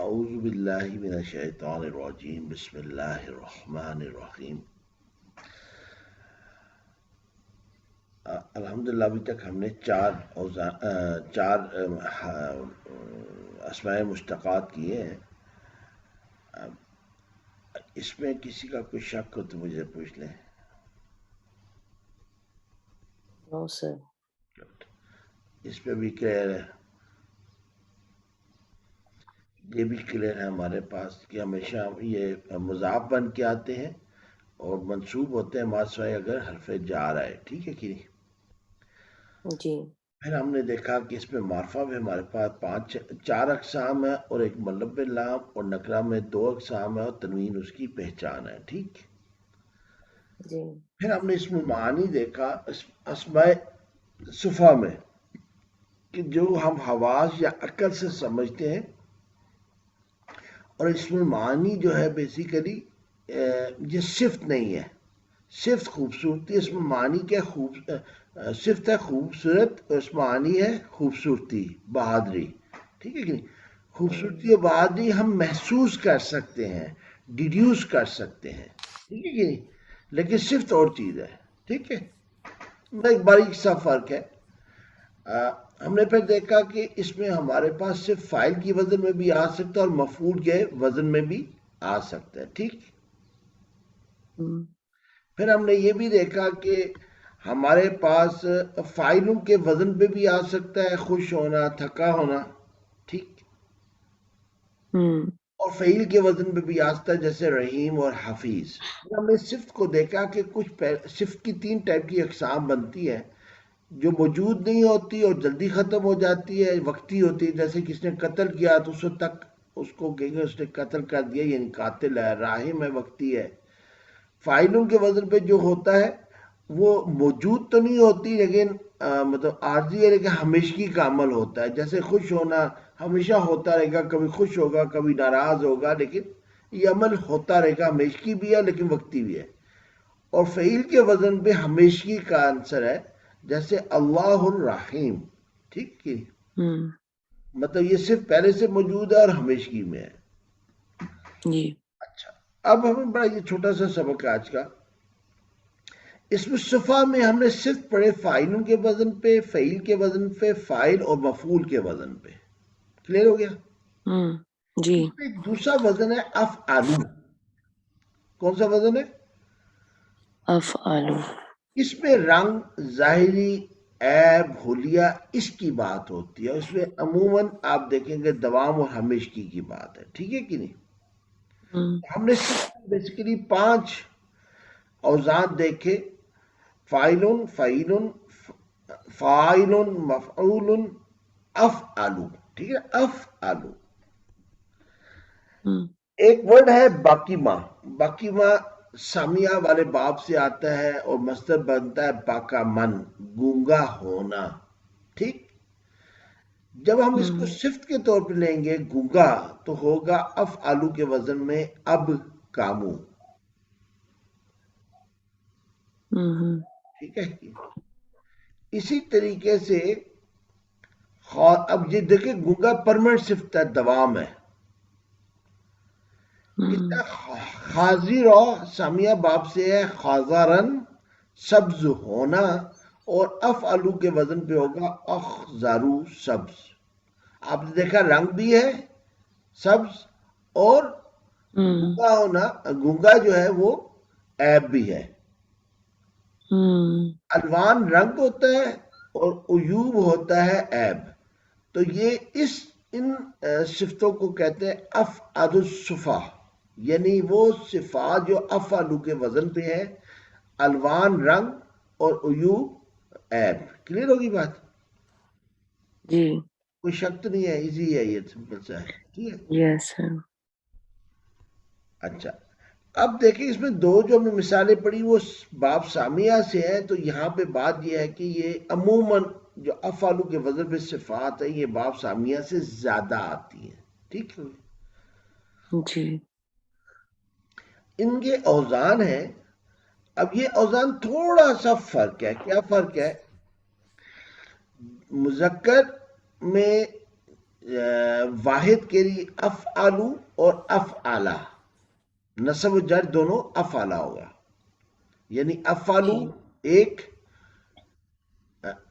اعوذ باللہ من الشیطان الرجیم، بسم اللہ الرحمن الرحیم۔ الحمدللہ ابھی تک ہم نے چار اسماء مشتقات کیے ہیں۔ اس میں کسی کا کوئی شک ہو تو مجھے پوچھ لیں۔ نو سر، اس پہ بھی کلیئر ہے، یہ بھی کلیئر ہے ہمارے پاس کہ ہمیشہ یہ مضاف بن کے آتے ہیں اور منصوب ہوتے ہیں ماسوائے اگر حرف جار آئے، ٹھیک ہے کہ نہیں؟ جی پھر ہم نے دیکھا کہ اس میں معرفہ میں ہمارے پاس چار اقسام ہے، اور ایک ملب لام اور نکرہ میں 2 اقسام ہے، اور تنوین اس کی پہچان ہے، ٹھیک۔ جی پھر ہم نے اس میں معانی دیکھا اسماء صفا میں کہ جو ہم حواس یا عقل سے سمجھتے ہیں، اور اس میں معانی جو ہے بیسیکلی یہ صفت نہیں ہے، صفت خوبصورتی۔ اس میں معنی کیا صفت ہے خوبصورت، اور اس معنی ہے خوبصورتی، بہادری، ٹھیک ہے کہ نہیں؟ خوبصورتی اور بہادری ہم محسوس کر سکتے ہیں، ڈیڈیوس کر سکتے ہیں، ٹھیک ہے کہ نہیں؟ لیکن صفت اور چیز ہے، ٹھیک ہے، ایک باریک سا فرق ہے۔ ہم نے پھر دیکھا کہ اس میں ہمارے پاس صرف فائل کی وزن میں بھی آ سکتا ہے اور مفعول کے وزن میں بھی آ سکتا ہے، ٹھیک۔ پھر ہم نے یہ بھی دیکھا کہ ہمارے پاس فائلوں کے وزن پہ بھی آ سکتا ہے، خوش ہونا، تھکا ہونا، ٹھیک، اور فعیل کے وزن پہ بھی آ سکتا ہے جیسے رحیم اور حفیظ۔ پھر ہم نے صفت کو دیکھا کہ کچھ صفت کی 3 ٹائپ کی اقسام بنتی ہے، جو موجود نہیں ہوتی اور جلدی ختم ہو جاتی ہے، وقتی ہوتی ہے، جیسے کس نے قتل کیا تو اس تک اس کو کہیں گے اس نے قتل کر دیا، یعنی قاتل ہے، راحم ہے، وقتی ہے۔ فائلوں کے وزن پہ جو ہوتا ہے وہ موجود تو نہیں ہوتی، لیکن مطلب عارضی ہے، لیکن ہمیشگی کا عمل ہوتا ہے، جیسے خوش ہونا ہمیشہ ہوتا رہے گا، کبھی خوش ہوگا کبھی ناراض ہوگا، لیکن یہ عمل ہوتا رہے گا، ہمیشگی بھی ہے لیکن وقتی بھی ہے۔ اور فعیل کے وزن پہ ہمیشگی کا عنصر ہے، جیسے اللہ الرحیم، ٹھیک ہے، مطلب یہ صرف پہلے سے موجود ہے اور ہمیشگی میں ہے۔ جی اچھا، اب ہمیں بڑا یہ چھوٹا سا سبق ہے آج کا۔ اس میں صفا میں ہم نے صرف پڑھے فائلوں کے وزن پہ، فعیل کے وزن پہ، فائل اور مفعول کے وزن پہ، کلیئر ہو گیا؟ جی اس میں ایک دوسرا وزن ہے افعالو۔ کون سا وزن ہے؟ افعالو۔ اس میں رنگ، ظاہری، عیب، حلیہ، اس کی بات ہوتی ہے، اس میں عموماً آپ دیکھیں گے دوام اور ہمیشگی کی بات ہے، ٹھیک ہے کہ نہیں؟ ہم نے صرف بیسیکلی 5 اوزان دیکھے، فاعل، فعیل، فاعل، مفعول، افعلو، ٹھیک ہے، افعلو۔ ایک ورڈ ہے باقی ماں۔ باقی ماں سامیہ والے باب سے آتا ہے اور مصدر بنتا ہے باقا من، گونگا ہونا، ٹھیک۔ جب ہم اس کو صفت کے طور پہ لیں گے گونگا، تو ہوگا افعلو کے وزن میں اب کامو، ٹھیک ہے۔ اسی طریقے سے اب یہ دیکھیں گونگا پرمنٹ صفت ہے، دوام ہے۔ اس کا خاضر سامیہ باب سے ہے خاضرن، سبز ہونا، اور افعلو کے وزن پہ ہوگا اخضرو، سبز۔ آپ نے دیکھا رنگ بھی ہے سبز، اور گونگا ہونا، گونگا جو ہے وہ عیب بھی ہے۔ الوان رنگ ہوتا ہے اور عیوب ہوتا ہے عیب، تو یہ ان صفتوں کو کہتے ہیں افعال الصفا، یعنی وہ صفات جو افعلو کے وزن پہ ہے، الوان رنگ اور عیوب عیب۔ کلیئر ہوگی بات؟ جی کوئی شک تو نہیں ہے، ایزی ہے، یہ سمپل سا ہے، ٹھیک ہے۔ یس سر۔ اچھا، اب دیکھیں اس میں 2 جو ہم نے مثالیں پڑھی وہ باب سامیہ سے ہیں، تو یہاں پہ بات یہ ہے کہ یہ عموماً جو افعلو کے وزن پہ صفات ہیں یہ باب سامیہ سے زیادہ آتی ہیں، ٹھیک ہے۔ جی ان کے اوزان ہیں، اب یہ اوزان تھوڑا سا فرق ہے۔ کیا فرق ہے؟ مذکر میں واحد کے لیے افعلو اور افعلا، نصب و جر دونوں افعلا ہوگا، یعنی افعلو جی ایک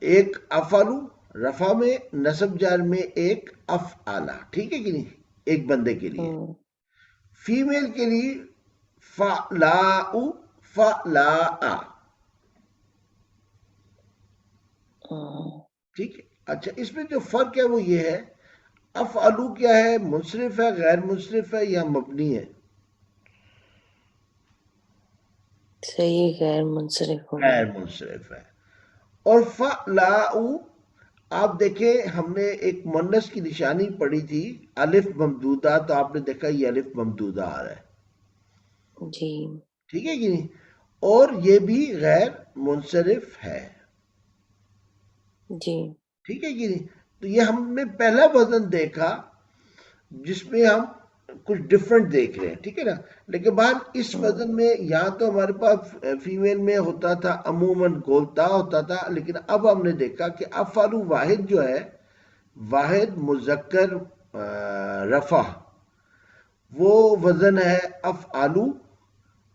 ایک افعلو رفع میں، نصب جر میں ایک افعلا، ٹھیک ہے کہ نہیں، ایک بندے کے لیے۔ ہوں فیمیل کے لیے فعلاؤ فعلاء، ہوں ٹھیک ہے۔ اچھا، اس میں جو فرق ہے وہ یہ ہے، افعلو کیا ہے، منصرف ہے، غیر منصرف ہے یا مبنی ہے؟ صحیح غیر منصرف ہوگا۔ غیر منصرف ہے۔ اور فعلاؤ، آپ دیکھیں ہم نے ایک مونس کی نشانی پڑھی تھی الف ممدودہ، تو آپ نے دیکھا یہ الف ممدودہ آ رہا ہے، جی ٹھیک ہے کہ نہیں، اور یہ بھی غیر منصرف ہے، جی ٹھیک ہے کہ نہیں۔ تو یہ ہم نے پہلا وزن دیکھا جس میں ہم کچھ ڈفرنٹ دیکھ رہے ہیں، ٹھیک ہے نا، لیکن بعد اس ہوں وزن میں یہاں تو ہمارے پاس فیمیل میں ہوتا تھا عموماً گولتا ہوتا تھا، لیکن اب ہم نے دیکھا کہ افعلو واحد جو ہے، واحد مذکر رفع، وہ وزن ہے افعلو،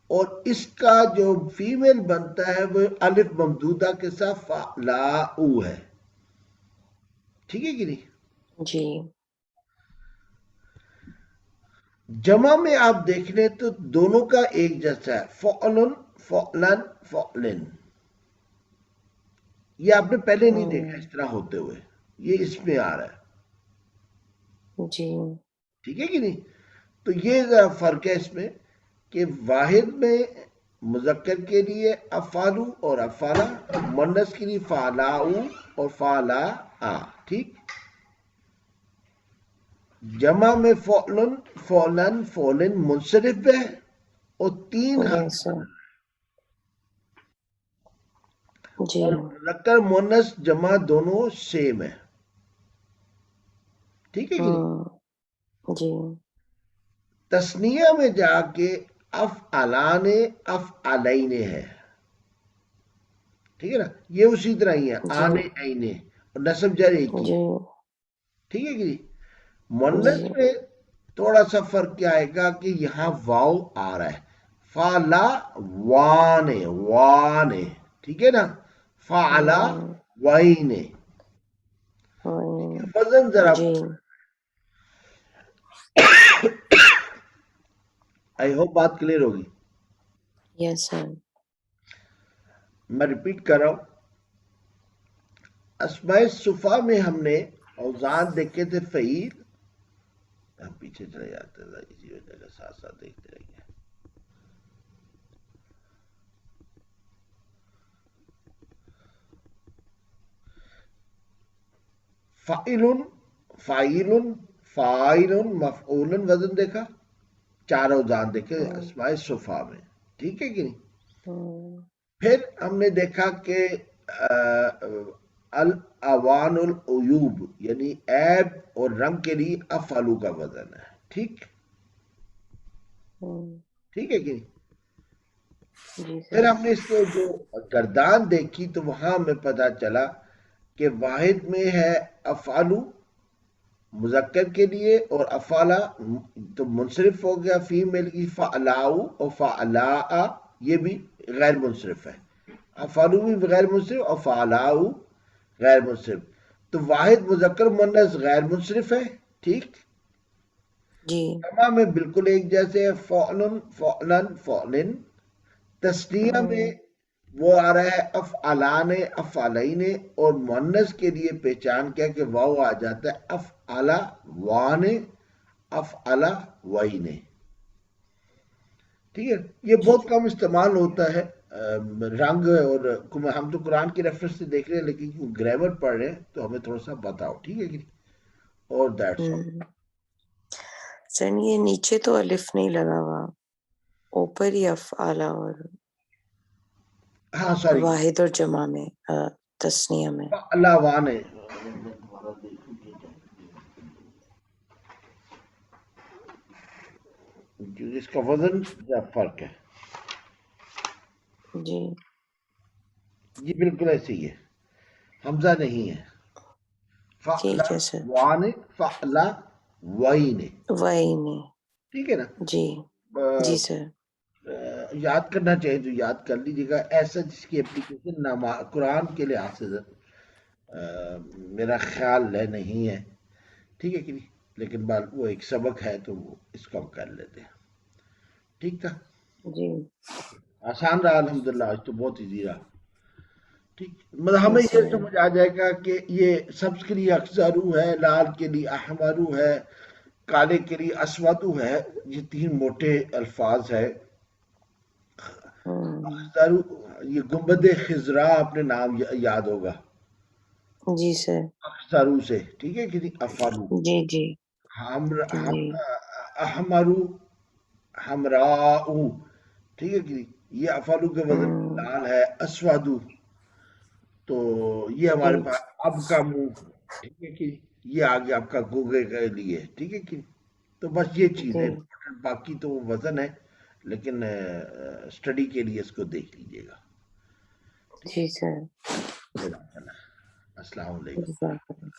اور اس کا جو فیمیل بنتا ہے وہ الف ممدودہ کے ساتھ فعلاؤ ہے، ٹھیک ہے کہ نہیں۔ جی جمع میں آپ دیکھ لیں تو دونوں کا ایک جیسا ہے، فعلن فعلن فعلن، یہ آپ نے پہلے نہیں دیکھا ہوں اس طرح ہوتے ہوئے، یہ اس میں آ رہا ہے، جی ٹھیک ہے کہ نہیں۔ تو یہ ذرا فرق ہے اس میں کہ واحد میں مذکر کے لیے افعلو اور افعلا، مونس کے لیے فعلاؤ اور فعلا، ٹھیک۔ جمع میں فعلن فعلن فعلن منصرف ہے اور تین حرف یس سر بدل، جی اور مذکر مونس جمع دونوں سیم ہے، ٹھیک ہے کہ نہیں۔ ہوں جی تثنیہ میں جا کے افعلان افعلین ہے، ٹھیک ہے نا، یہ اسی طرح ہی ہے، جی آنے اینے، اور نصب جر ایک ہی جی ہے، ٹھیک ہے کہ نہیں۔ جی مونس میں تھوڑا سا فرق کیا آئے گا کہ یہاں واو آ رہا ہے، فعلا وانے وانے، ٹھیک ہے نا، فعلا ہوں وائنے، وزن ذرا جی آئی ہوپ بات کلیئر ہوگی۔ یس سر میں ریپیٹ کر رہا ہوں، اسماء صفا میں ہم نے اوزان دیکھے تھے فعیل، ہم پیچھے چلے جاتے ہیں اسی وجہ کا ساتھ ساتھ دیکھتے رہیں گے۔ فائل فائل فائل مفعول وزن دیکھا، چار اوزان دیکھے ہوں اسماء صفا میں، ٹھیک ہے کہ نہیں۔ ہوں پھر ہم نے دیکھا کہ الاوان العیوب یعنی عیب اور رنگ کے لیے افعلو کا وزن ہے، ٹھیک، ہوں ٹھیک ہے کہ نہیں۔ جی پھر سر ہم نے اس کو جو گردان دیکھی تو وہاں ہمیں پتا چلا کہ واحد میں ہے افعلو مذکر کے لیے، اور افعلا تو منصرف ہو گیا، فیمیل کی فعلاؤ اور فعلاء یہ بھی غیر منصرف ہے، افعلو بھی غیر منصرف اور فعلاؤ غیر منصرف، تو واحد مذکر مونس غیر منصرف ہے، ٹھیک۔ جی جمع میں بالکل ایک جیسے ہے، فعلن فعلن فعلن، تثنیہ میں ہوں وہ آ رہا ہے افعلان افعلین، اور مونس کے لیے پہچان کیا کہ واو آ جاتا ہے افعلا وان افعلا وین، ٹھیک ہے۔ یہ جی بہت کم استعمال ہوتا ہے رنگ، اور ہم تو قرآن کی ریفرنس سے دیکھ رہے ہیں لیکن گرامر پڑھ رہے ہیں تو ہمیں تھوڑا سا بتاؤ، ٹھیک ہے کہ نہیں، اور دیٹس آل۔ ہوں سر یہ نیچے تو الف نہیں لگا ہوا، اوپر ہی افعال اور ہاں سوری، واحد اور جمع میں تثنیہ میں اللہ وان ہے، اس کا وزن یا فرق ہے، جی یہ بالکل ایسے ہی ہے، حمزہ نہیں ہے، فعلا ٹھیک ہے سر. وانے فعلا وینے، وہی نہیں. ٹھیک ہے نا؟ جی جی سر. یاد کرنا چاہیے تو یاد کر لیجیے گا، ایسا جس کی اپلیکیشن قرآن کے لحاظ سے میرا خیال ہے نہیں ہے، ٹھیک ہے کہ نہیں؟ لیکن وہ ایک سبق ہے تو وہ اس کو ہم کر لیتے ہیں. ٹھیک تھا، جی آسان رہا الحمدللہ، آج تو بہت ایزی رہا. ٹھیک، مطلب ہمیں یس یہ سر. سمجھ آ جائے گا کہ یہ سبز کے لیے اخضرو ہے، لال کے لیے احمرو ہے، کالے کے لیے اسودو ہے. یہ تین موٹے الفاظ ہے. ہوں. اخضرو، یہ گنبد خضرا اپنے نام یاد ہوگا جی سر. اخضرو سے، ٹھیک ہے کہ نہیں؟ افرو، جی جی جی. احمرو، حمراؤ، ٹھیک ہے کہ نہیں؟ یہ افالو کے وزن میں ہوں. لال ہے. اسودو، تو یہ ہمارے ٹھیک. پاس اب کا منہ، ٹھیک ہے کہ یہ آگے آپ کا گوگے کے لیے، ٹھیک ہے کہ تو بس یہ چیز جی ہے. باقی تو وہ وزن ہے، لیکن اسٹڈی کے لیے اس کو دیکھ لیجیے گا. ٹھیک جی سر. ہے، السلام علیکم. جزاک اللہ.